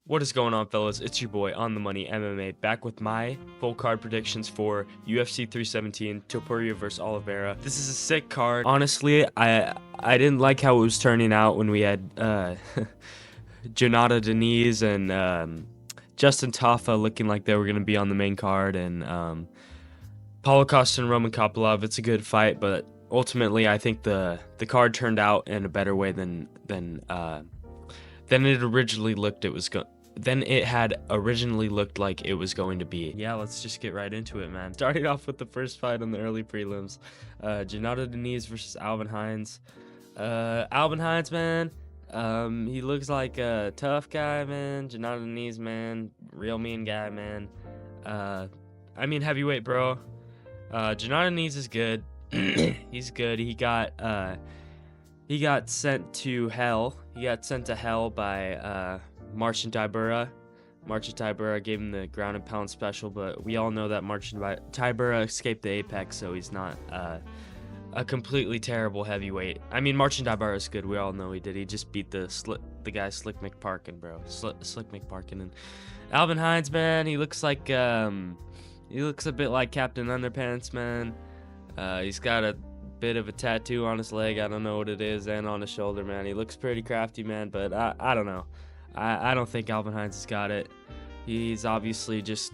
What is going on, fellas? It's your boy On The Money MMA back with my full card predictions for UFC 317 Topuria vs Oliveira. This is a sick card. Honestly, I didn't like how it was turning out when we had Jonata Deniz and Justin Tafa looking like they were going to be on the main card, and Paulo Costa and Roman Kopylov. It's a good fight, but ultimately I think the card turned out in a better way than it originally looked then it had originally looked like it was going to be. Yeah, let's just get right into it, man. Starting off with the first fight on the early prelims, Jonata Deniz versus Alvin Hines. Alvin Hines, man, he looks like a tough guy, man. Jonata Deniz, man, real mean guy, man. I mean heavyweight, bro. Jonata Deniz is good. He's good. He got sent to hell. He got sent to hell by Marcin Tybura. Marcin Tybura gave him the ground and pound special, but we all know that Marcin Tybura escaped the apex, so he's not a completely terrible heavyweight. I mean, Marcin Tybura is good. We all know he did. He just beat the guy Slick McParkin, bro. Slick McParkin. And Alvin Hines, man, he looks like he looks a bit like Captain Underpants, man. He's got a bit of a tattoo on his leg. I don't know what it is, and on his shoulder, man. He looks pretty crafty, man, but I don't know. I don't think Alvin Hines has got it. He's obviously just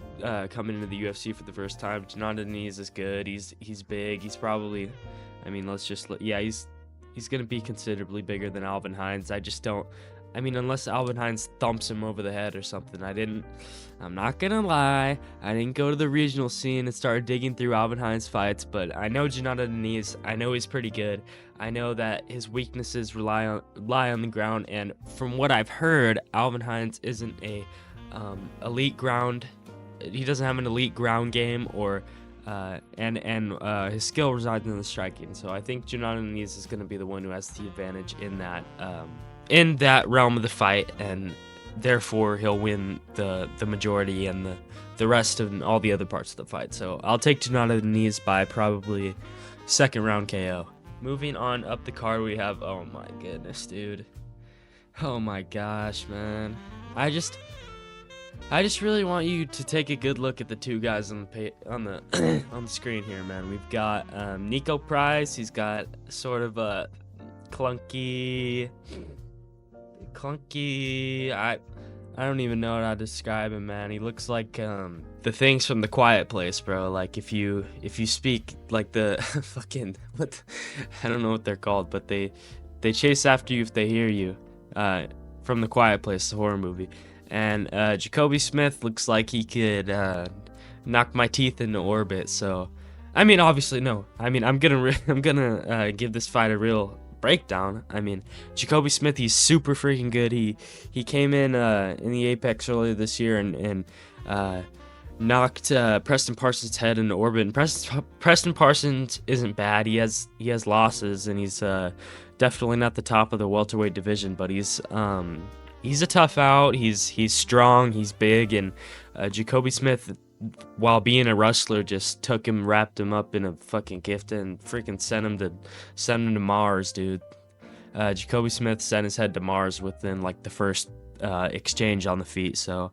coming into the UFC for the first time. Jonata Deniz is good. He's big. He's probably, I mean, he's gonna be considerably bigger than Alvin Hines. I just don't. I mean, unless Alvin Hines thumps him over the head or something. I'm not gonna lie, I didn't go to the regional scene and start digging through Alvin Hines fights, but I know Jonata Deniz. I know he's pretty good. I know that his weaknesses lie on the ground, and from what I've heard, Alvin Hines isn't a elite ground. He doesn't have an elite ground game, or his skill resides in the striking. So I think Jonata Deniz is going to be the one who has the advantage in that realm of the fight, and therefore he'll win the majority and the rest of all the other parts of the fight. So I'll take Jonata Deniz by probably second round KO. Moving on up the card, we have, oh my goodness, dude. Oh my gosh, man. I just really want you to take a good look at the two guys on the on the screen here, man. We've got Niko Price. He's got sort of a clunky. I don't even know how to describe him, man. He looks like the things from The Quiet Place, bro. Like if you speak like the fucking I don't know what they're called, but they chase after you if they hear you. From The Quiet Place, the horror movie. And Jacoby Smith looks like he could knock my teeth into orbit. So, I mean, obviously no. I mean, I'm gonna give this fight a real breakdown. I mean, Jacoby Smith, he's super freaking good. He came in the Apex earlier this year and knocked Preston Parsons' head into orbit. And Preston Parsons isn't bad. He has losses, and he's definitely not the top of the welterweight division, but he's a tough out. He's strong. He's big, and Jacoby Smith, while being a wrestler, just took him, wrapped him up in a fucking gift, and freaking sent him to Mars, dude. Jacoby Smith sent his head to Mars within like the first exchange on the feet. So,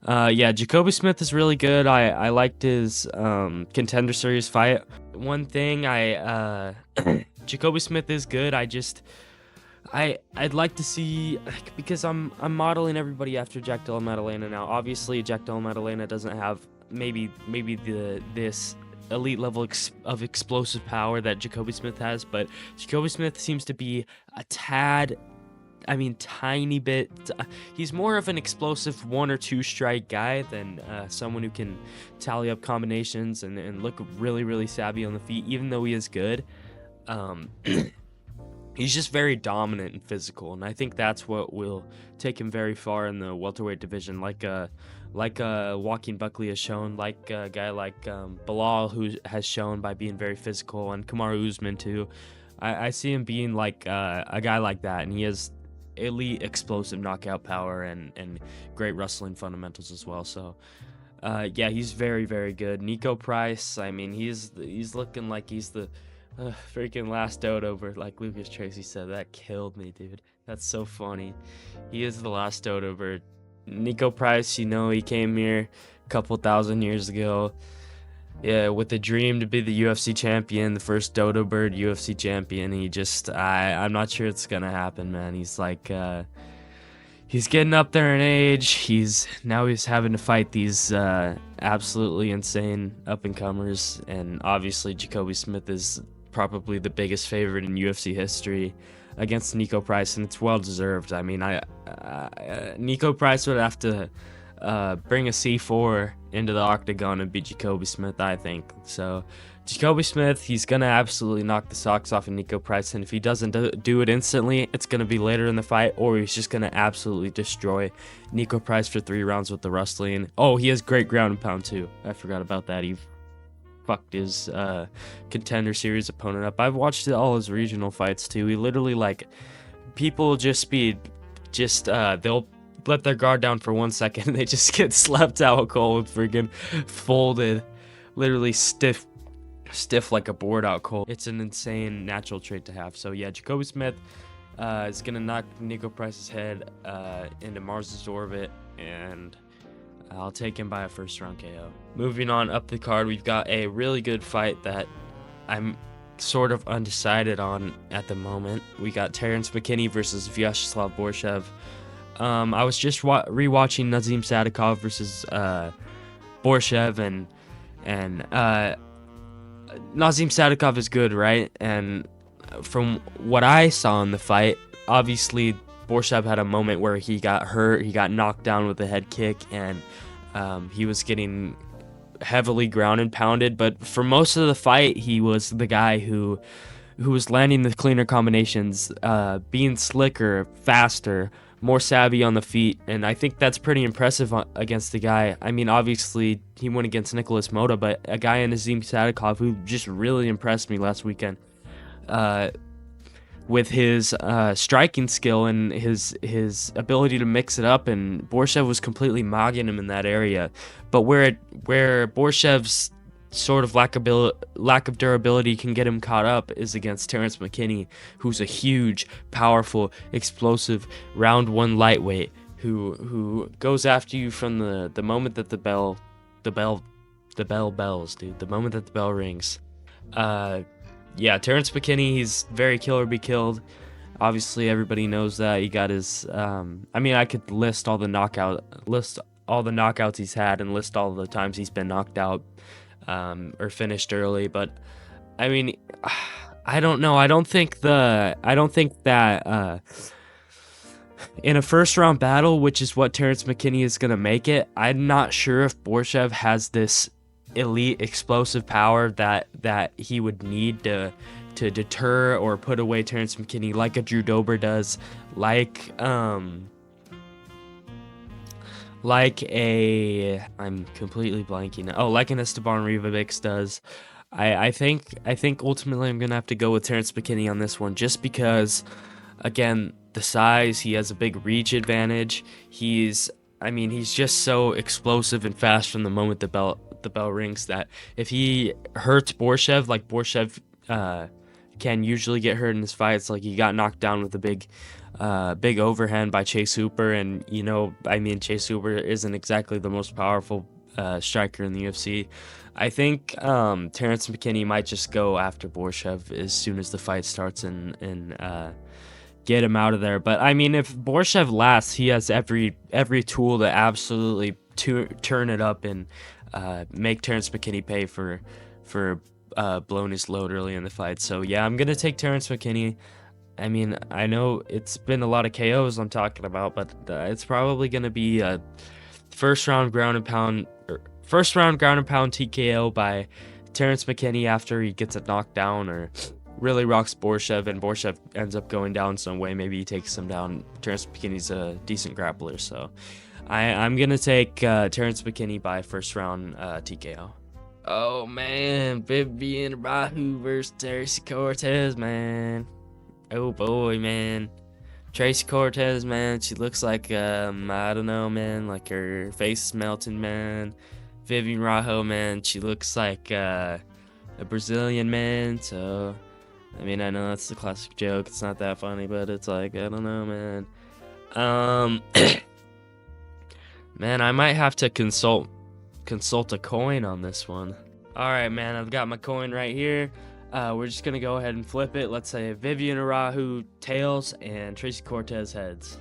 yeah, Jacoby Smith is really good. I liked his Contender Series fight. One thing, Jacoby Smith is good. I'd like to see, because I'm modeling everybody after Jack Della Maddalena now. Obviously, Jack Della Maddalena doesn't have maybe this elite level of explosive power that Jacoby Smith has, but Jacoby Smith seems to be a tad, I mean, tiny bit. He's more of an explosive one or two strike guy than someone who can tally up combinations and look really, really savvy on the feet, even though he is good. He's just very dominant and physical, and I think that's what will take him very far in the welterweight division, like Joaquin Buckley has shown, like a guy like Bilal, who has shown by being very physical, and Kamaru Usman too. I see him being like a guy like that, and he has elite explosive knockout power and great wrestling fundamentals as well. So yeah, he's very, very good. Niko Price, I mean, he's looking like he's the freaking last dodo, like Lucas Tracy said. That killed me, dude. That's so funny. He is the last dodo bird. Nico Price, you know, he came here a couple thousand years ago. Yeah, with the dream to be the UFC champion, the first Dodo Bird UFC champion. I'm not sure it's gonna happen, man. He's getting up there in age. He's having to fight these absolutely insane up and comers, and obviously Jacoby Smith is probably the biggest favorite in UFC history against Nico Price, and it's well deserved. I mean, Nico Price would have to bring a C4 into the octagon and beat Jacoby Smith, I think. So Jacoby Smith, he's gonna absolutely knock the socks off of Nico Price, and if he doesn't do it instantly, it's gonna be later in the fight, or he's just gonna absolutely destroy Nico Price for 3 rounds with the wrestling. Oh, he has great ground and pound too. I forgot about that. He fucked his Contender Series opponent up. I've watched all his regional fights too. He literally, like, people they'll let their guard down for 1 second and they just get slapped out cold, freaking folded, literally stiff like a board out cold. It's an insane natural trait to have. So yeah, Jacoby Smith is gonna knock Nico Price's head into Mars's orbit, and I'll take him by a first round KO. Moving on up the card, we've got a really good fight that I'm sort of undecided on at the moment. We got Terrence McKinney versus Vyacheslav Borshev. I was just rewatching Nazim Sadikov versus Borshev, and Nazim Sadikov is good, right? And from what I saw in the fight, obviously Borshev had a moment where he got hurt, he got knocked down with a head kick, and he was getting heavily ground and pounded. But for most of the fight, he was the guy who was landing the cleaner combinations, being slicker, faster, more savvy on the feet, and I think that's pretty impressive against the guy. I mean, obviously he went against Nicholas Mota, but a guy in Nazim Sadikov who just really impressed me last weekend with his striking skill and his ability to mix it up, and Borshev was completely mogging him in that area. But where Borshev's sort of lack of durability can get him caught up is against Terrence McKinney, who's a huge, powerful, explosive round one lightweight who goes after you from the moment that the bell bells, dude. The moment that the bell rings. Yeah, Terrence McKinney, he's very kill or be killed. Obviously, everybody knows that. He got his. I mean, I could list all the knockouts he's had and list all the times he's been knocked out. Or finished early, but I mean, I don't know. I don't think that in a first round battle, which is what Terrence McKinney is gonna make it, I'm not sure if Borshev has this elite explosive power that he would need to deter or put away Terrence McKinney like a Drew Dober does, like I'm completely blanking. Oh, like an Esteban Rivabix does. I think ultimately I'm gonna have to go with Terrence McKinney on this one, just because, again, the size. He has a big reach advantage. He's just so explosive and fast from the moment the bell rings, that if he hurts Borshev, like Borshev can usually get hurt in his fights, like he got knocked down with a big overhand by Chase Hooper, and Chase Hooper isn't exactly the most powerful striker in the UFC. I think Terrence McKinney might just go after Borshev as soon as the fight starts and get him out of there. But I mean, if Borshev lasts, he has every tool to absolutely turn it up and make Terrence McKinney pay for blowing his load early in the fight. So yeah, I'm gonna take Terrence McKinney. I mean, I know it's been a lot of KOs I'm talking about, but it's probably going to be a first round ground and pound TKO by Terrence McKinney after he gets it knocked down or really rocks Borshev, and Borshev ends up going down some way. Maybe he takes him down. Terrence McKinney's a decent grappler, so I'm going to take Terrence McKinney by first round TKO. Oh, man. Vivian Rahu versus Tracy Cortez, man. Oh boy, man. Tracy Cortez, man, she looks like, I don't know, man, like her face is melting, man. Vivian Rajo, man, she looks like a Brazilian, man. So, I mean, I know that's the classic joke. It's not that funny, but it's like, I don't know, man. Man, I might have to consult a coin on this one. All right, man, I've got my coin right here. We're just gonna go ahead and flip it. Let's say Vivian Arahu tails and Tracy Cortez heads.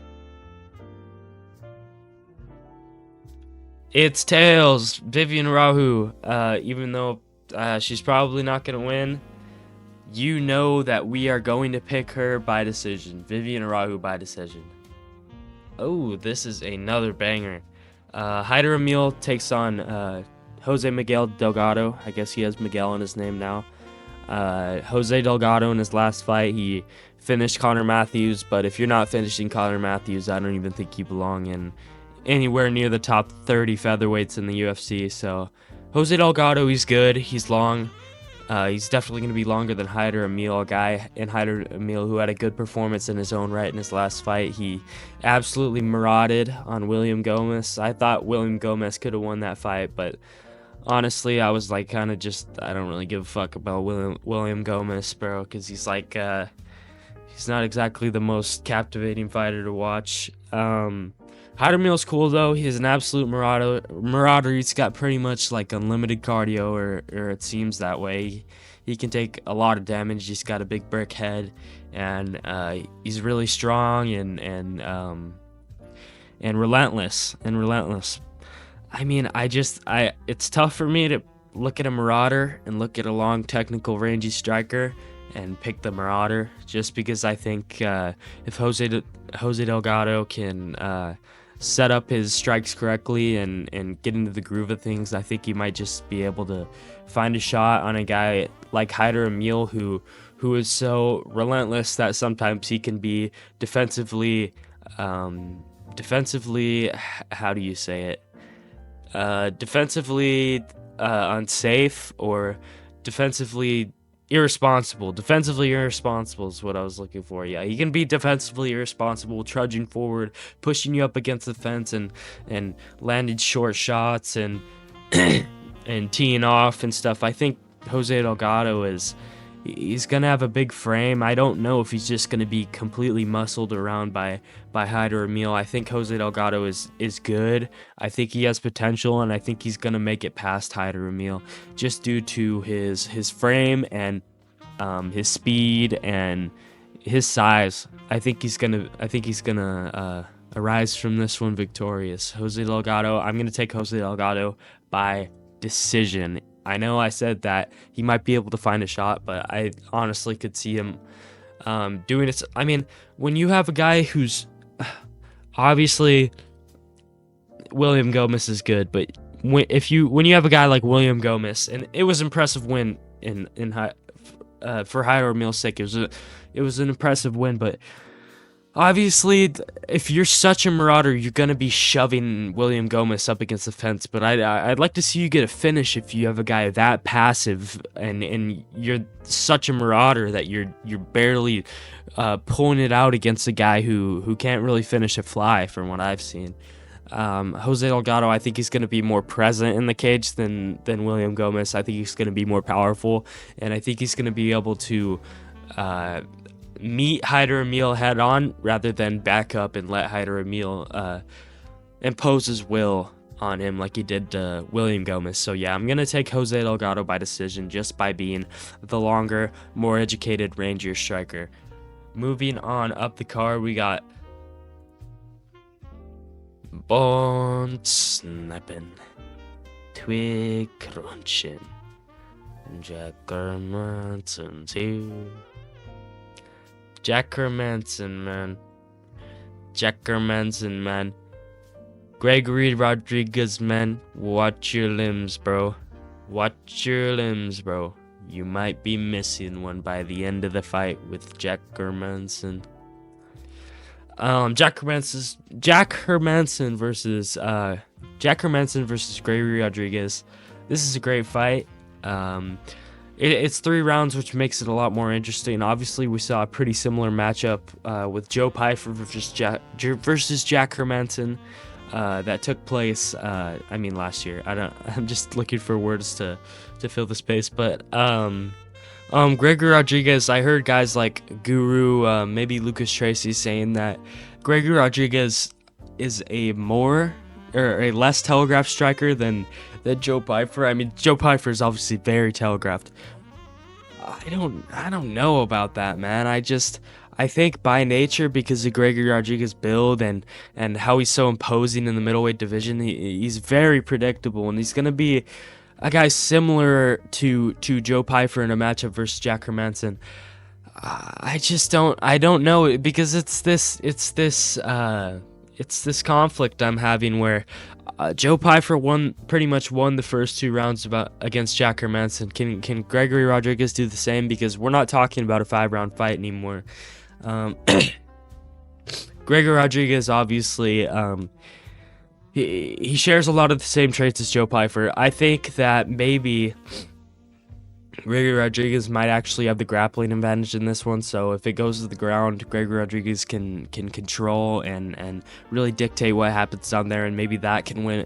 It's tails. Vivian Arahu. Even though she's probably not gonna win, you know that we are going to pick her by decision. Vivian Arahu by decision. Oh, this is another banger. Hyder Emil takes on Jose Miguel Delgado. I guess he has Miguel in his name now. Jose Delgado in his last fight, he finished Conor Matthews, but if you're not finishing Conor Matthews, I don't even think you belong in anywhere near the top 30 featherweights in the UFC. So Jose Delgado, he's good, he's long. He's definitely going to be longer than Hyder Emil, a guy in Hyder Emil who had a good performance in his own right in his last fight. He absolutely marauded on William Gomez. I thought William Gomez could have won that fight, but honestly, I was like kind of just, I don't really give a fuck about William Gomez, bro, because he's like, he's not exactly the most captivating fighter to watch. Hyder Emil's cool though. He's an absolute marauder. He's got pretty much like unlimited cardio, or it seems that way. He can take a lot of damage. He's got a big brick head, and he's really strong and relentless. I mean, it's tough for me to look at a marauder and look at a long, technical, rangy striker and pick the marauder, just because I think if Jose Delgado can set up his strikes correctly and get into the groove of things, I think he might just be able to find a shot on a guy like Hyder Emil who is so relentless that sometimes he can be defensively, how do you say it? Defensively unsafe, or defensively irresponsible. Defensively irresponsible is what I was looking for. Yeah, he can be defensively irresponsible, trudging forward, pushing you up against the fence, and landing short shots and and teeing off and stuff. I think Jose Delgado he's gonna have a big frame. I don't know if he's just gonna be completely muscled around by Hyder Emil. I think Jose Delgado is good. I think he has potential, and I think he's gonna make it past Hyder Emil just due to his frame and his speed and his size. I think he's gonna arise from this one victorious. Jose Delgado. I'm gonna take Jose Delgado by decision. I know I said that he might be able to find a shot, but I honestly could see him doing it. I mean, when you have a guy who's obviously William Gomez is good, but when you have a guy like William Gomez, and it was an impressive win for Hyder Emil's sake, it was an impressive win, but obviously, if you're such a marauder, you're going to be shoving William Gomez up against the fence. But I'd like to see you get a finish if you have a guy that passive and you're such a marauder that you're barely pulling it out against a guy who can't really finish a fly from what I've seen. Jose Delgado, I think he's going to be more present in the cage than William Gomez. I think he's going to be more powerful, and I think he's going to be able to meet Hyder Emil head on rather than back up and let Hyder Emil impose his will on him like he did to William Gomez. So yeah, I'm gonna take Jose Delgado by decision just by being the longer, more educated, rangier striker. Moving on up the card, we got Bone Snapping, Twig Crunching, Jack Hermansson's here. Jack Hermansson, man. Gregory Rodriguez, man. Watch your limbs, bro. You might be missing one by the end of the fight with Jack Hermansson. Jack Hermansson versus Gregory Rodriguez. This is a great fight. It's 3 rounds, which makes it a lot more interesting. Obviously, we saw a pretty similar matchup with Joe Pyfer versus Jack Hermansson that took place. Last year. I'm just looking for words to fill the space. But Gregory Rodriguez, I heard guys like Guru, maybe Lucas Tracy saying that Gregory Rodriguez is a more or a less telegraphed striker than Joe Pyfer. I mean, Joe Pyfer is obviously very telegraphed. I don't know about that, man. I think by nature, because of Gregory Rodriguez's build and how he's so imposing in the middleweight division, he's very predictable, and he's gonna be a guy similar to Joe Pyfer in a matchup versus Jack Hermansson. I don't know, because it's this conflict I'm having where Joe Pyfer pretty much won the first 2 rounds against Jack Hermansson. Can Gregory Rodriguez do the same? Because we're not talking about a 5-round fight anymore. Gregory Rodriguez obviously he shares a lot of the same traits as Joe Pyfer. I think that maybe Gregory Rodriguez might actually have the grappling advantage in this one, so if it goes to the ground, Gregory Rodriguez can control and really dictate what happens down there, and maybe that can win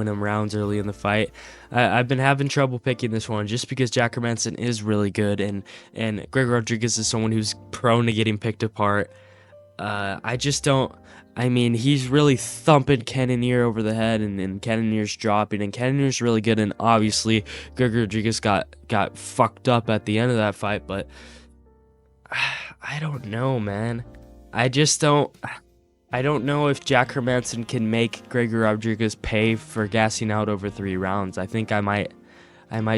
him rounds early in the fight. I've been having trouble picking this one just because Jack Hermansson is really good, and Gregory Rodriguez is someone who's prone to getting picked apart. I just don't. I mean, he's really thumping Cannonier over the head, and Cannonier's dropping, and Cannonier's really good, and obviously Gregory Rodriguez got fucked up at the end of that fight, but I don't know, man. I don't know if Jack Hermansson can make Gregory Rodriguez pay for gassing out over 3 rounds. I think I might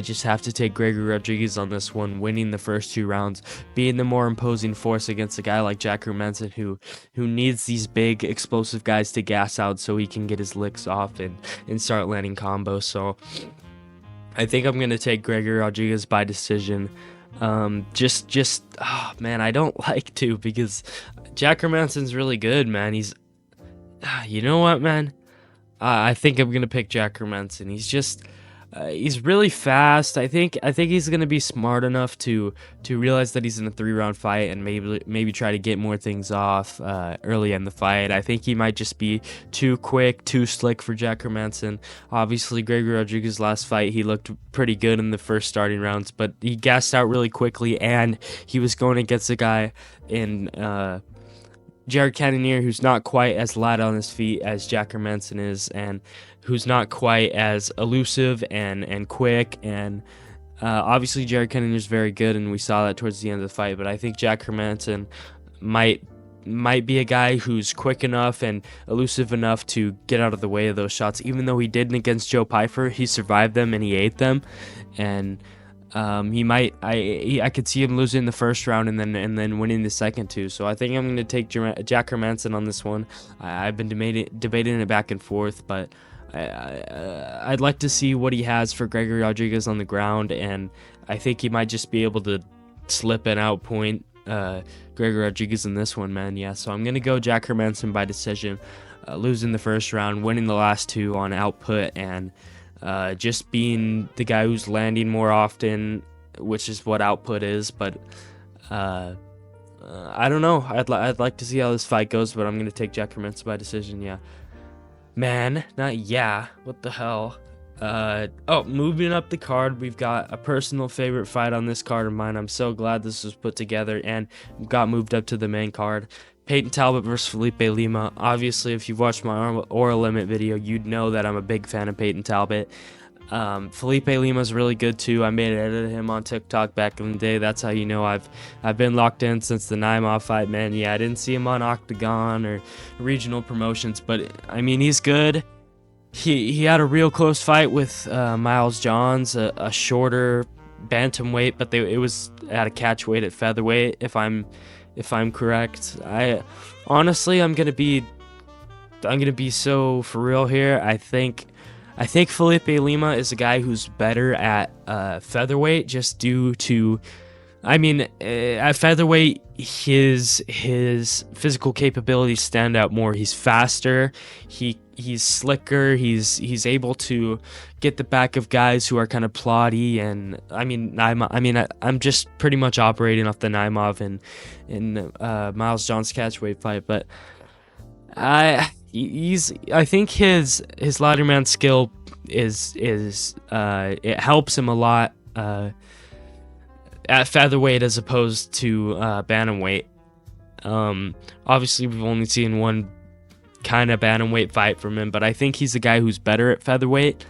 just have to take Gregory Rodriguez on this one, winning the first 2 rounds, being the more imposing force against a guy like Jack Hermansson who needs these big explosive guys to gas out so he can get his licks off and start landing combos. So I think I'm gonna take Gregory Rodriguez by decision. Oh man, I don't like to, because Jack Hermansson's really good, man. You know what, man? I think I'm gonna pick Jack Hermansson. He's really fast. I think he's gonna be smart enough to realize that he's in a 3-round fight and maybe try to get more things off early in the fight. I think he might just be too quick, too slick for Jack Hermansson. Obviously, Gregory Rodriguez's last fight, he looked pretty good in the first starting rounds, but he gassed out really quickly, and he was going against a guy in Jared Cannonier, who's not quite as light on his feet as Jack Hermansson is, and who's not quite as elusive and quick, and obviously Jared Cannonier is very good, and we saw that towards the end of the fight, but I think Jack Hermansson might be a guy who's quick enough and elusive enough to get out of the way of those shots. Even though he didn't against Joe Pyfer, he survived them and he ate them, and I could see him losing the first round and then winning the second 2. So I think I'm going to take Jack Hermansson on this one. I've been debating it back and forth, but I'd like to see what he has for Gregory Rodriguez on the ground, and I think he might just be able to slip and outpoint Gregory Rodriguez in this one, man. Yeah, so I'm going to go Jack Hermansson by decision, losing the first round, winning the last 2 on output, and just being the guy who's landing more often, which is what output is. But I don't know. I'd like to see how this fight goes, but I'm going to take Jack Hermansson by decision, yeah. Man, not yeah. What the hell? Moving up the card, we've got a personal favorite fight on this card of mine. I'm so glad this was put together and got moved up to the main card. Peyton Talbot versus Felipe Lima. Obviously, if you've watched my Oral Limit video, you'd know that I'm a big fan of Peyton Talbot. Felipe Lima's really good too. I made an edit of him on TikTok back in the day. That's how you know I've been locked in since the Naimov fight, man. Yeah, I didn't see him on Octagon or regional promotions, but I mean, he's good. He had a real close fight with Miles Johns, a shorter bantamweight, but it was at a catch weight at featherweight, if I'm correct. Honestly, I'm gonna be so for real here. I think Felipe Lima is a guy who's better at featherweight, just due to, I mean, at featherweight, his physical capabilities stand out more. He's faster. He's slicker. He's able to get the back of guys who are kind of plotty. And I'm just pretty much operating off the Naimov and Miles Johns catchweight fight, but I think his ladderman skill is it helps him a lot at featherweight as opposed to bantamweight. Obviously, we've only seen one kind of bantamweight fight from him, but I think he's a guy who's better at featherweight.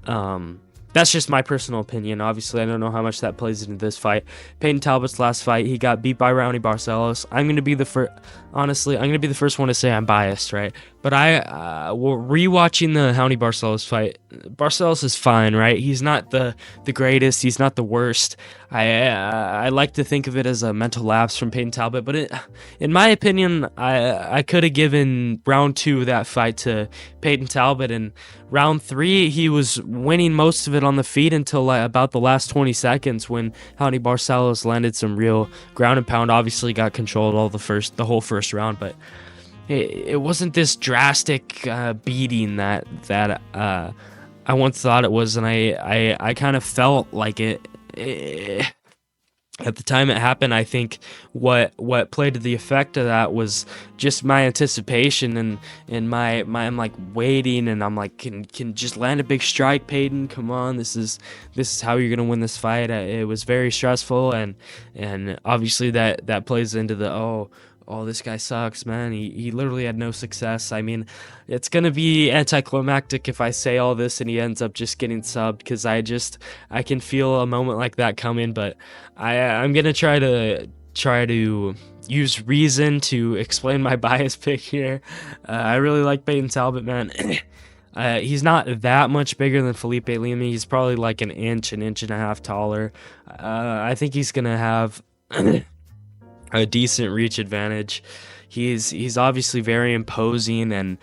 That's just my personal opinion. Obviously, I don't know how much that plays into this fight. Peyton Talbot's last fight, he got beat by Raoni Barcelos. I'm going to be the first, honestly, I'm going to be the first one to say I'm biased, right? But rewatching the Raoni Barcelos fight, Barcelos is fine, right? He's not the greatest. He's not the worst. I like to think of it as a mental lapse from Peyton Talbot, but in my opinion, I could have given round 2 of that fight to Peyton Talbot, and round 3 he was winning most of it on the feet until about the last 20 seconds when Raoni Barcelos landed some real ground and pound. Obviously got controlled the whole first round, but it wasn't this drastic beating that I once thought it was, and I kind of felt like it. At the time it happened, I think what played to the effect of that was just my anticipation and my I'm like waiting, and I'm like, can just land a big strike, Peyton, come on, this is how you're gonna win this fight. It was very stressful, and obviously that plays into the oh, this guy sucks, man. He literally had no success. I mean, it's going to be anticlimactic if I say all this and he ends up just getting subbed, because I can feel a moment like that coming, but I'm going to try to use reason to explain my bias pick here. I really like Peyton Talbot, man. He's not that much bigger than Felipe Lima. He's probably like an inch and a half taller. I think he's going to have a decent reach advantage. He's obviously very imposing, and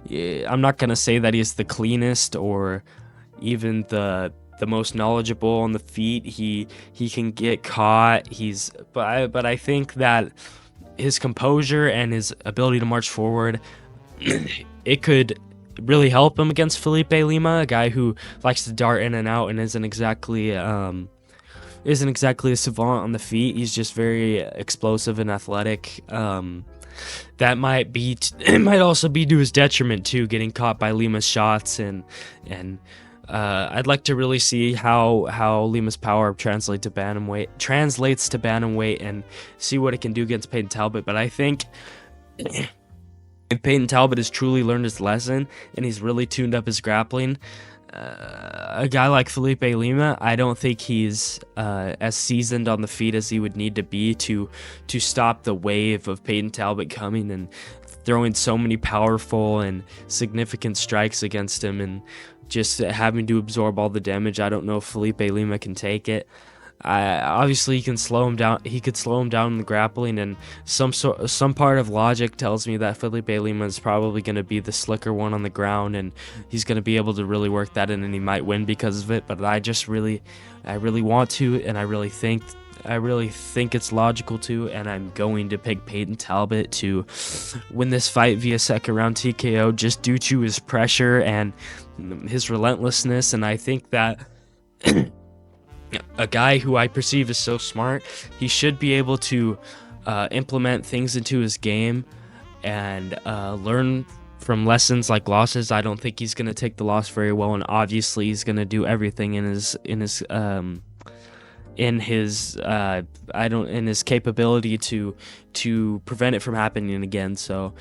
I'm not gonna say that he's the cleanest or even the most knowledgeable on the feet. He can get caught. But I think that his composure and his ability to march forward, it could really help him against Felipe Lima, a guy who likes to dart in and out and isn't exactly a savant on the feet. He's just very explosive and athletic. That might be it might also be to his detriment too, getting caught by Lima's shots, and I'd like to really see how Lima's power translates to bantamweight and see what it can do against Peyton Talbot. But I think if Peyton Talbot has truly learned his lesson and he's really tuned up his grappling, a guy like Felipe Lima, I don't think he's as seasoned on the feet as he would need to be to stop the wave of Peyton Talbot coming and throwing so many powerful and significant strikes against him, and just having to absorb all the damage. I don't know if Felipe Lima can take it. Obviously he can slow him down. He could slow him down in the grappling, and some part of logic tells me that Felipe Lima is probably going to be the slicker one on the ground, and he's going to be able to really work that in, and he might win because of it. But I really want to, and I really think it's logical to, and I'm going to pick Peyton Talbot to win this fight via second round TKO, just due to his pressure and his relentlessness. And I think that a guy who I perceive as so smart, he should be able to implement things into his game and learn from lessons like losses. I don't think he's going to take the loss very well, and obviously he's going to do everything in his capability to prevent it from happening again. So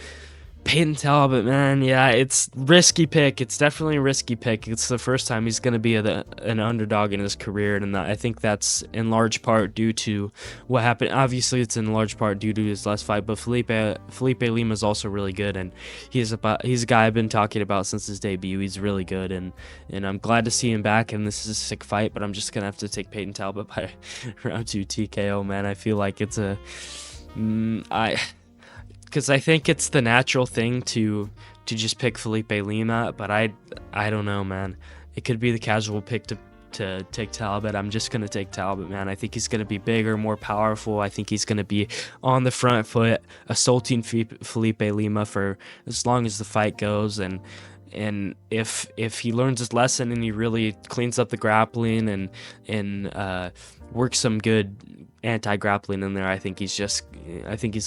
Peyton Talbot, man, yeah, it's risky pick. It's definitely a risky pick. It's the first time he's going to be an underdog in his career, and I think that's in large part due to what happened. Obviously, it's in large part due to his last fight, but Felipe Lima is also really good, and he's a guy I've been talking about since his debut. He's really good, and I'm glad to see him back, and this is a sick fight, but I'm just going to have to take Peyton Talbot by round 2 TKO, man. I feel like it's because I think it's the natural thing to just pick Felipe Lima, but I don't know, man. It could be the casual pick to take Talbot. I'm just going to take Talbot, man. I think he's going to be bigger, more powerful. I think he's going to be on the front foot, assaulting Felipe Lima for as long as the fight goes, and if he learns his lesson and he really cleans up the grappling and works some good anti-grappling in there, I think he's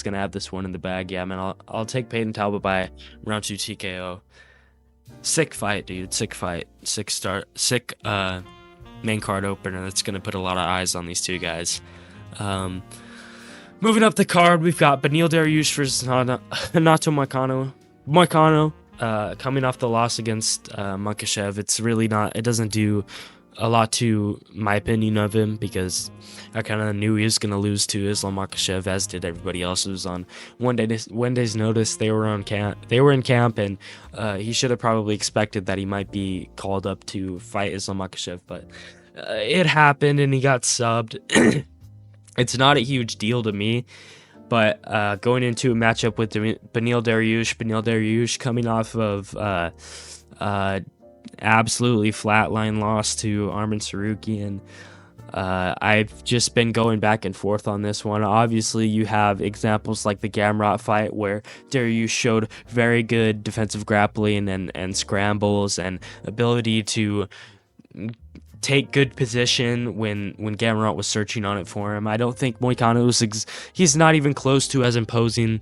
gonna have this one in the bag. Yeah, man, I'll take Peyton Talbot by round 2 TKO. Sick fight, dude. Sick fight. Sick main card opener. That's gonna put a lot of eyes on these two guys. Moving up the card, we've got Beneil Dariush versus Renato Moicano. Moicano, coming off the loss against Makhachev, it doesn't do a lot to my opinion of him, because I kind of knew he was going to lose to Islam Makhachev, as did everybody else who was on one day's notice. They were in camp, and he should have probably expected that he might be called up to fight Islam Makhachev, but it happened and he got subbed. It's not a huge deal to me. But going into a matchup with Beneil Dariush coming off of absolutely flatline loss to Arman Tsarukyan. I've just been going back and forth on this one. Obviously, you have examples like the Gamrot fight, where Dariush showed very good defensive grappling and scrambles and ability to take good position when Gamrot was searching on it for him. I don't think Moicano he's not even close to as imposing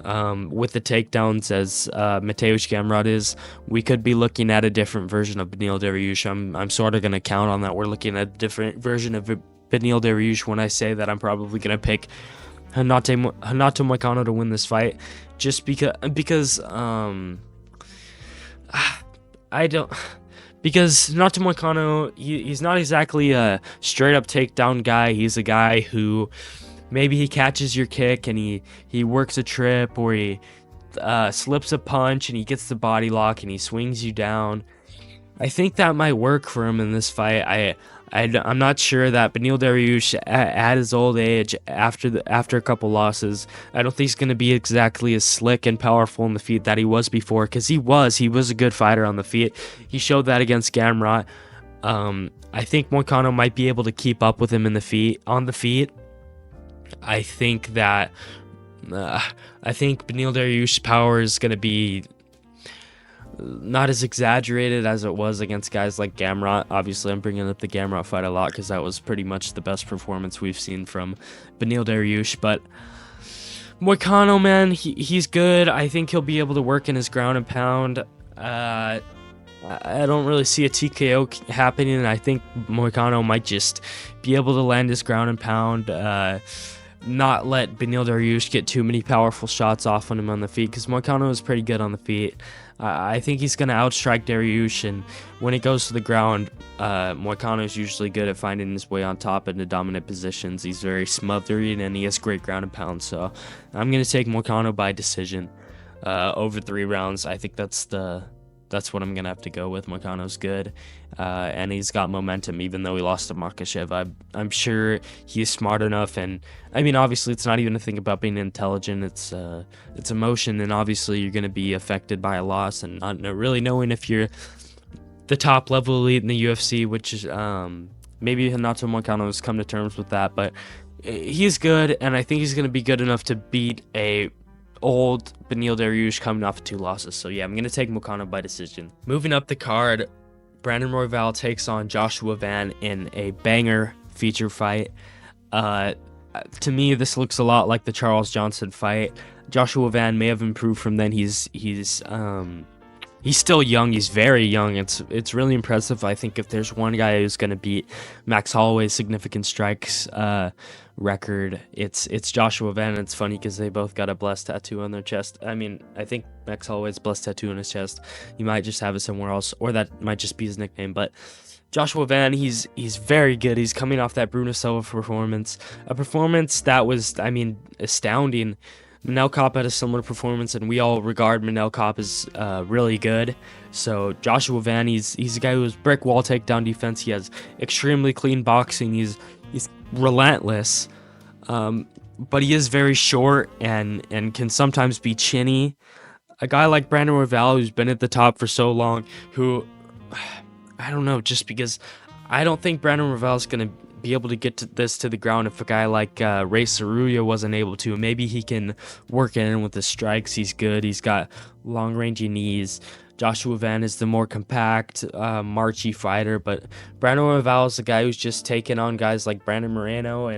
with the takedowns as Mateusz Gamrot is. We could be looking at a different version of Beneil Dariush. I'm sort of going to count on that. We're looking at a different version of Beneil Dariush when I say that I'm probably going to pick Renato Moicano to win this fight, just because I don't. Because Renato Moicano, he's not exactly a straight-up takedown guy. He's a guy who maybe he catches your kick and he works a trip, or he slips a punch and he gets the body lock and he swings you down. I think that might work for him in this fight. I'm not sure that Beneil Dariush, at his old age, after a couple losses, I don't think he's going to be exactly as slick and powerful in the feet that he was before, because he was a good fighter on the feet. He showed that against Gamrot. I think Moicano might be able to keep up with him on the feet. I think that Beneil Dariush's power is going to be not as exaggerated as it was against guys like Gamrot. Obviously, I'm bringing up the Gamrot fight a lot because that was pretty much the best performance we've seen from Beneil Dariush. But Moicano, man, he's good. I think he'll be able to work in his ground and pound. I don't really see a TKO happening, and I think Moicano might just be able to land his ground and pound, not let Beneil Dariush get too many powerful shots off on him on the feet, because Moicano is pretty good on the feet. I think he's going to outstrike Dariush, and when it goes to the ground, Moicano is usually good at finding his way on top into dominant positions. He's very smothering, and he has great ground and pound, so I'm going to take Moicano by decision over 3 rounds. I think that's what I'm going to have to go with. Moicano's good, and he's got momentum, even though he lost to Makhachev. I'm sure he's smart enough, and I mean, obviously, it's not even a thing about being intelligent. It's emotion, and obviously, you're going to be affected by a loss, and not really knowing if you're the top level elite in the UFC, which is maybe Renato Moicano has come to terms with that, but he's good, and I think he's going to be good enough to beat a old Beneil Dariush coming off of 2 losses. So yeah, I'm going to take Moicano by decision. Moving up the card, Brandon Royval takes on Joshua Van in a banger feature fight. To me, this looks a lot like the Charles Johnson fight. Joshua Van may have improved from then. He's still young. He's very young. It's really impressive. I think if there's one guy who's going to beat Max Holloway's significant strikes record, it's Joshua Van. It's funny because they both got a blessed tattoo on their chest. I mean, I think Max Holloway's blessed tattoo on his chest. He might just have it somewhere else, or that might just be his nickname. But Joshua Van, he's very good. He's coming off that Bruno Silva performance, a performance that was, I mean, astounding. Manel Kape had a similar performance, and we all regard Manel Kape as really good. So Joshua Van, he's a guy who has brick wall takedown defense. He has extremely clean boxing. He's relentless, but he is very short and can sometimes be chinny. A guy like Brandon Royval, who's been at the top for so long, who, I don't know, just because I don't think Brandon Royval is going to be able to get to the ground if a guy like Ray Saruya wasn't able to. Maybe he can work it in with the strikes. He's good. He's got long-rangey knees. Joshua Van is the more compact, marchy fighter, but Brandon Royval is the guy who's just taken on guys like Brandon Moreno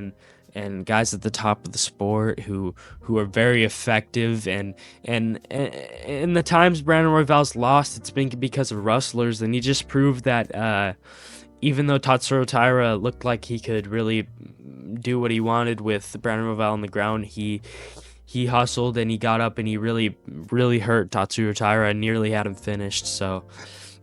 and guys at the top of the sport who are very effective, and in the times Brandon Royval's lost, it's been because of rustlers, and he just proved that even though Tatsuro Taira looked like he could really do what he wanted with Brandon Royval on the ground, he he hustled and he got up and he really, really hurt Tatsuro Taira and nearly had him finished. So,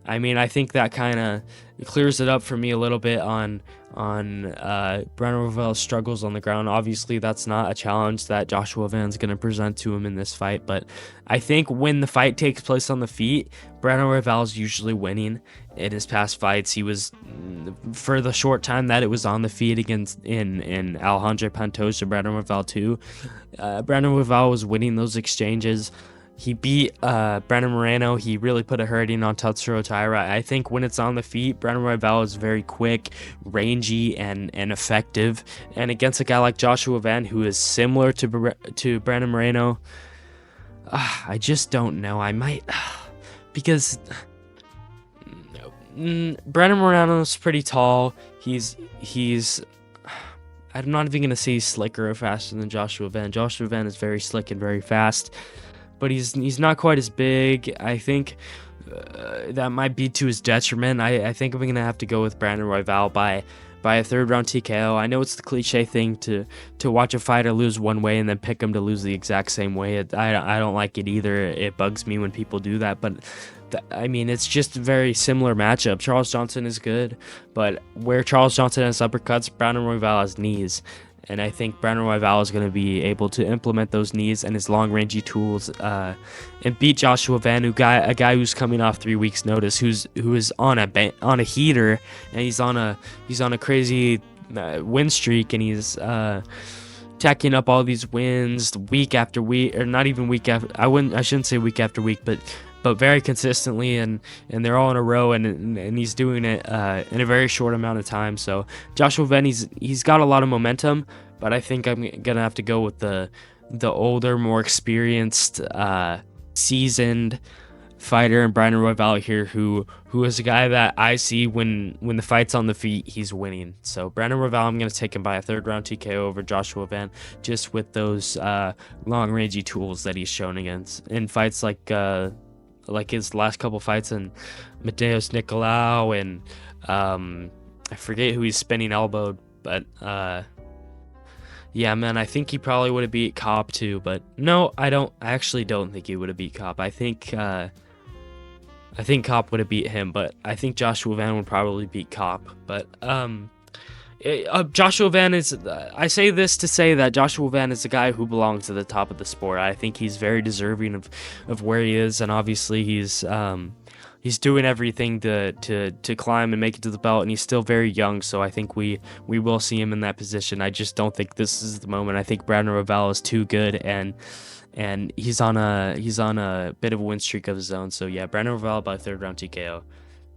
I mean, I think that kind of clears it up for me a little bit on Brandon Royval's struggles on the ground. Obviously, that's not a challenge that Joshua Van's going to present to him in this fight, but I think when the fight takes place on the feet, Brandon Royval is usually winning. In his past fights, he was, for the short time that it was on the feet against in Alejandro Pantoja, Brandon Royval too, Brandon Royval was winning those exchanges. He beat Brandon Moreno. He really put a hurting on Tatsuro Taira. I think when it's on the feet, Brandon Royval is very quick, rangy, and effective. And against a guy like Joshua Van, who is similar to Brandon Moreno, I just don't know. I might, because Brandon Moreno's pretty tall. He's I'm not even gonna say he's slicker or faster than Joshua Van. Joshua Van is very slick and very fast, but he's not quite as big. I think that might be to his detriment. I think I'm gonna have to go with Brandon Royval by a third round TKO. I know it's the cliche thing to watch a fighter lose one way and then pick him to lose the exact same way. I don't like it either. It bugs me when people do that, but I mean, it's just a very similar matchup. Charles Johnson is good, but where Charles Johnson has uppercuts, Brandon Royval has knees. And I think Brandon Royval is going to be able to implement those knees and his long-rangey tools and beat Joshua Van, a guy who's coming off 3 weeks' notice, who is on a heater, and he's on a crazy win streak, and he's tacking up all these wins week after week, or not even week after. I shouldn't say week after week, but very consistently, and they're all in a row, and he's doing it in a very short amount of time. So Joshua Van, he's got a lot of momentum, but I think I'm gonna have to go with the older, more experienced, seasoned fighter, and Brandon Royval here, who is a guy that I see when the fight's on the feet, he's winning. So Brandon Royval, I'm gonna take him by a third round TKO over Joshua Van, just with those long-rangey tools that he's shown against in fights like his last couple fights in Mateus Nicolau and I forget who he's spinning elbowed, but yeah, man, I think he probably would have beat Kopp too, but no, I actually don't think he would have beat Kopp. I think Kopp would have beat him, but I think Joshua Van would probably beat Kopp. But Joshua Van is, I say this to say that Joshua Van is a guy who belongs to the top of the sport. I think he's very deserving of where he is, and obviously he's doing everything to climb and make it to the belt, and he's still very young, so I think we will see him in that position. I just don't think this is the moment. I think Brandon Royval is too good, and he's on a bit of a win streak of his own. So yeah, Brandon Royval by third round TKO.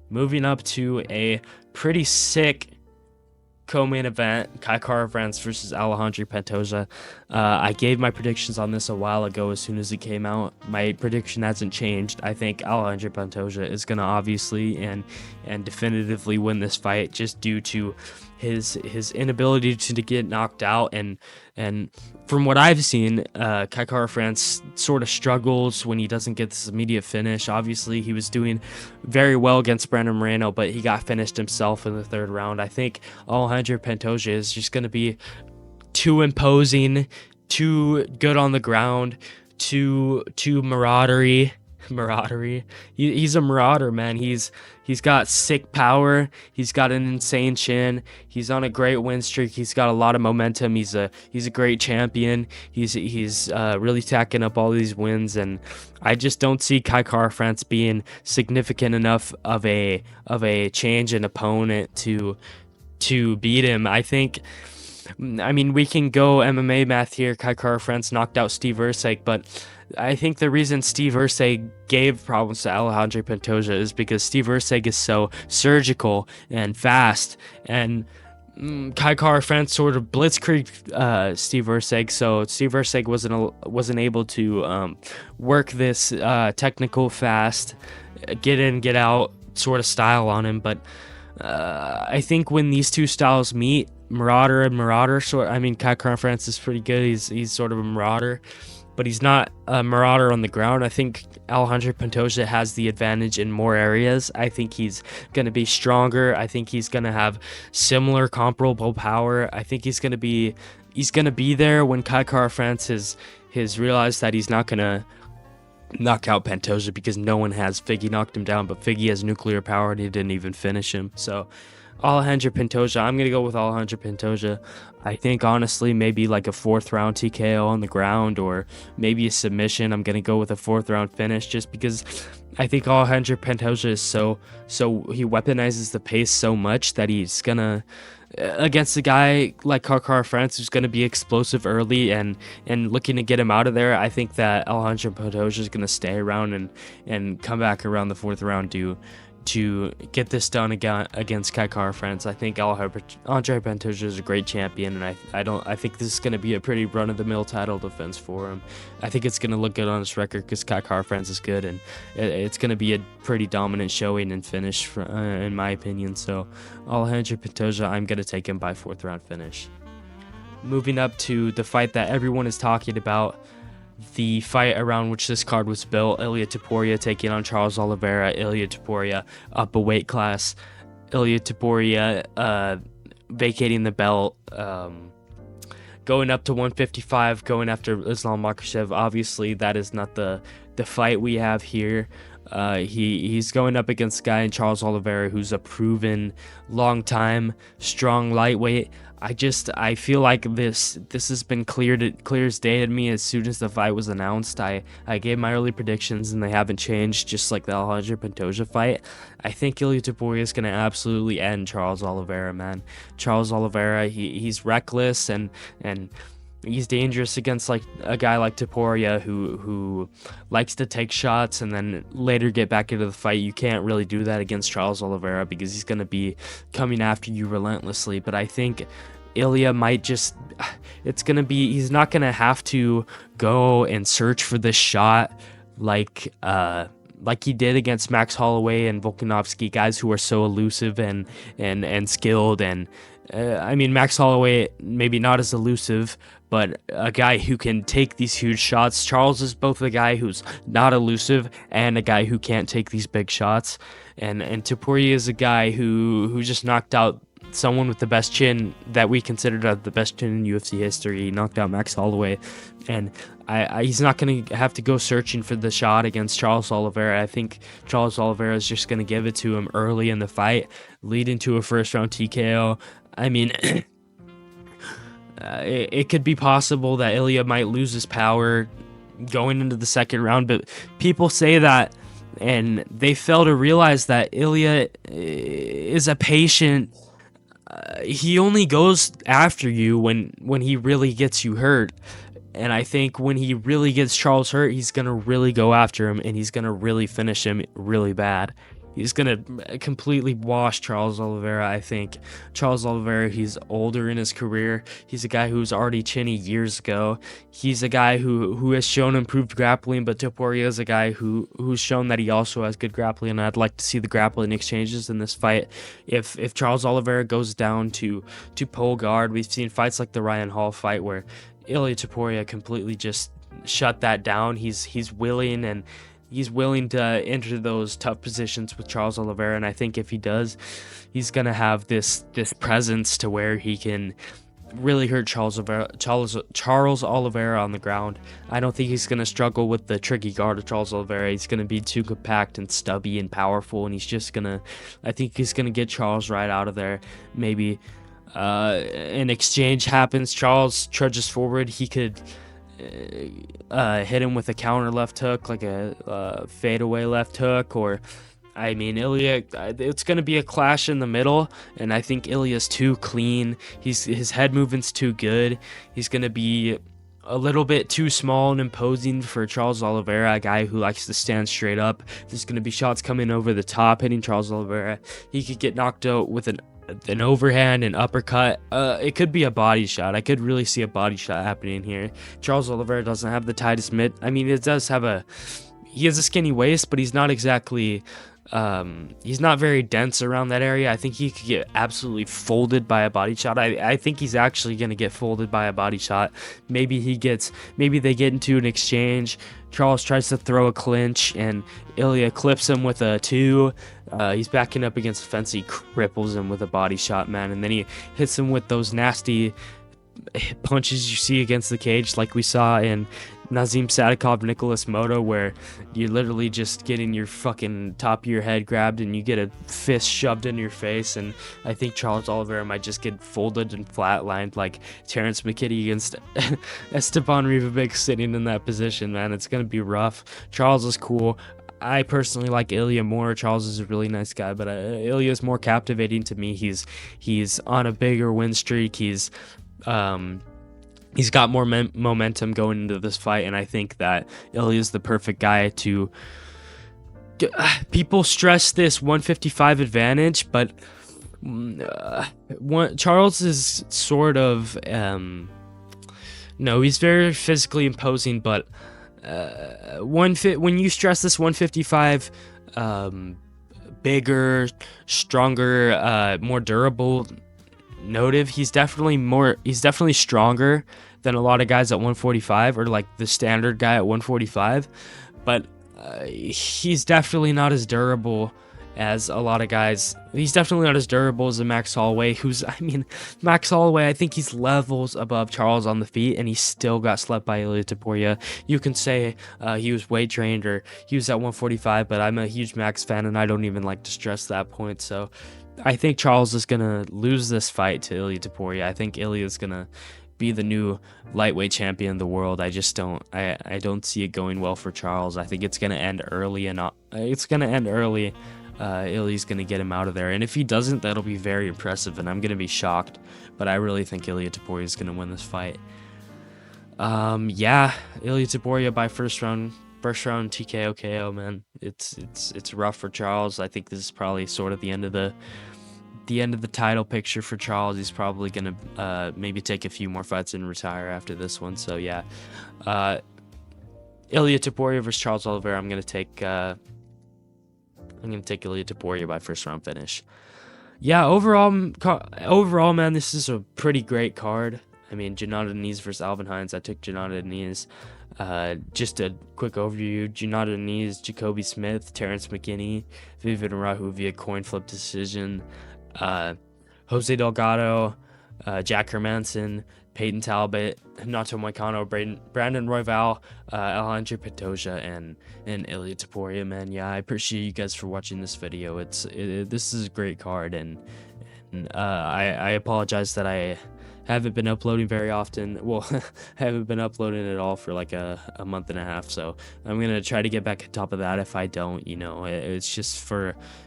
Moving up to a pretty sick co-main event, Kai Kara-France versus Alejandro Pantoja. I gave my predictions on this a while ago as soon as it came out. My prediction hasn't changed. I think Alejandro Pantoja is going to obviously and definitively win this fight, just due to his inability to get knocked out, and from what I've seen, Kai Kara-France sort of struggles when he doesn't get this immediate finish. Obviously, he was doing very well against Brandon Moreno, but he got finished himself in the third round. I think Alejandro Pantoja is just going to be too imposing, too good on the ground, too maraudery. He's a marauder, man. He's got sick power. He's got an insane chin. He's on a great win streak. He's got a lot of momentum. He's a great champion. He's really tacking up all these wins, and I just don't see Kai Kara-France being significant enough of a change in opponent to beat him. I mean, we can go MMA math here. Kai Kara-France knocked out Steve Erceg, but I think the reason Steve Erceg gave problems to Alejandro Pantoja is because Steve Erceg is so surgical and fast, and Kai Kara-France sort of blitzkrieg Steve Erceg, so Steve Erceg wasn't able to work this technical, fast, get in, get out sort of style on him. But I think when these two styles meet, Marauder and Marauder, Kai Kara-France is pretty good. He's sort of a Marauder, but he's not a Marauder on the ground. I think Alejandro Pantoja has the advantage in more areas. I think he's going to be stronger. I think he's going to have similar comparable power. I think he's going to be he's gonna be there when Kai Kara-France has realized that he's not gonna knock out Pantoja, because no one has. Figgy knocked him down, but Figgy has nuclear power and he didn't even finish him. So Alejandro Pantoja, I'm gonna go with Alejandro Pantoja. I think honestly maybe like a 4th round TKO on the ground, or maybe a submission. I'm gonna go with a 4th round finish, just because I think Alejandro Pantoja is so he weaponizes the pace so much that he's gonna, against a guy like Kai Kara-France, who's going to be explosive early and looking to get him out of there. I think that Alejandro Pantoja is going to stay around and come back around the 4th round to get this done against Kai Kara-France. I think Alejandro Pantoja is a great champion, and I think this is going to be a pretty run-of-the-mill title defense for him. I think it's going to look good on his record because Kai Kara-France is good, and it's going to be a pretty dominant showing and finish, in my opinion. So Alejandro Pantoja, I'm going to take him by 4th round finish. Moving up to the fight that everyone is talking about, the fight around which this card was built: Ilia Topuria taking on Charles Oliveira. Ilia Topuria up a weight class. Ilia Topuria vacating the belt, going up to 155, going after Islam Makhachev. Obviously, that is not the fight we have here. He's going up against a guy in Charles Oliveira who's a proven, long-time, strong lightweight. I feel like this has been clear as day to me as soon as the fight was announced. I gave my early predictions and they haven't changed, just like the Alejandro Pantoja fight. I think Ilia Topuria is going to absolutely end Charles Oliveira, man. Charles Oliveira, he's reckless and he's dangerous against like a guy like Topuria who likes to take shots and then later get back into the fight. You can't really do that against Charles Oliveira because he's going to be coming after you relentlessly. But I think Ilia might just, he's not going to have to go and search for this shot like he did against Max Holloway and Volkanovski, guys who are so elusive and skilled. And I mean, Max Holloway maybe not as elusive, but a guy who can take these huge shots. Charles is both a guy who's not elusive and a guy who can't take these big shots. And Topuria is a guy who just knocked out someone with the best chin that we considered the best chin in UFC history. He knocked out Max Holloway, and he's not going to have to go searching for the shot against Charles Oliveira. I think Charles Oliveira is just going to give it to him early in the fight, lead into a 1st round TKO. I mean, it could be possible that Ilia might lose his power going into the 2nd round, but people say that and they fail to realize that Ilia is a patient. He only goes after you when he really gets you hurt. And I think when he really gets Charles hurt, he's going to really go after him and he's going to really finish him really bad. He's going to completely wash Charles Oliveira, I think. Charles Oliveira, he's older in his career. He's a guy who was already chinny years ago. He's a guy who has shown improved grappling, but Topuria is a guy who's shown that he also has good grappling, and I'd like to see the grappling exchanges in this fight. If Charles Oliveira goes down to pull guard, we've seen fights like the Ryan Hall fight where Ilia Topuria completely just shut that down. He's willing to enter those tough positions with Charles Oliveira, and I think if he does, he's gonna have this presence to where he can really hurt Charles Oliveira on the ground. I don't think he's gonna struggle with the tricky guard of Charles Oliveira. He's gonna be too compact and stubby and powerful, and I think he's gonna get Charles right out of there. Maybe an exchange happens. Charles trudges forward. He could hit him with a counter left hook, like a fadeaway left hook, or I mean, Ilia, it's going to be a clash in the middle, and I think Ilia's too clean. His head movement's too good. He's going to be a little bit too small and imposing for Charles Oliveira, a guy who likes to stand straight up. There's going to be shots coming over the top, hitting Charles Oliveira. He could get knocked out with an overhand, an uppercut. It could be a body shot. I could really see a body shot happening here. Charles Oliveira doesn't have the tightest mitt. I mean, he has a skinny waist, but he's not exactly, he's not very dense around that area. I think he could get absolutely folded by a body shot. I think he's actually going to get folded by a body shot. Maybe they get into an exchange. Charles tries to throw a clinch, and Ilia clips him with a 2. He's backing up against the fence. He cripples him with a body shot, man. And then he hits him with those nasty punches you see against the cage, like we saw in Nazim Sadikov, Nicholas Moto, where you're literally just getting your fucking top of your head grabbed and you get a fist shoved in your face. And I think Charles Oliveira might just get folded and flatlined like Terrence McKinney against Esteban Rivabic sitting in that position, man. It's going to be rough. Charles is cool. I personally like Ilya more. Charles is a really nice guy, but Ilya is more captivating to me. He's on a bigger win streak. He's got more momentum going into this fight, and I think that Ilya is the perfect guy to. People stress this 155 advantage, but Charles is sort of no, he's very physically imposing, but when you stress this 155 bigger, stronger, more durable notive, he's definitely stronger than a lot of guys at 145, or like the standard guy at 145, but he's definitely not as durable as a lot of guys. He's definitely not as durable as a Max Holloway, Max Holloway, I think he's levels above Charles on the feet, and he still got slept by Ilia Topuria. You can say he was weight trained or he was at 145, but I'm a huge Max fan, and I don't even like to stress that point. So I think Charles is going to lose this fight to Ilia Topuria. I think Ilia is going to be the new lightweight champion of the world. I just don't see it going well for Charles. I think it's going to end early, and Ilya's going to get him out of there. And if he doesn't, that'll be very impressive, and I'm going to be shocked. But I really think Ilia Topuria is going to win this fight. Yeah, Ilia Topuria by first round TKO KO, man. It's rough for Charles. I think this is probably sort of the end of the title picture for Charles. He's probably going to maybe take a few more fights and retire after this one. So yeah, Ilia Topuria versus Charles Oliveira. I'm going to take Ilia Topuria by first round finish. Yeah, overall, man, this is a pretty great card. I mean, Gennady Diniz versus Alvin Hines. I took Gennady Diniz. Just a quick overview: Gennady Diniz, Jacoby Smith, Terrence McKinney, Vivian Arahu via coin flip decision. Jose Delgado, Jack Hermanson, Peyton Talbot, Nato Moicano, Brandon Royval, Alejandro Pantoja, and Ilia Topuria, man. Yeah, I appreciate you guys for watching this video. This is a great card, and I apologize that I haven't been uploading very often. Well, I haven't been uploading at all for like a month and a half, so I'm gonna try to get back on top of that. If I don't, it's just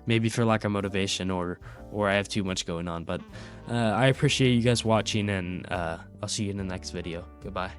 maybe for lack of motivation, or I have too much going on. But I appreciate you guys watching, and I'll see you in the next video. Goodbye.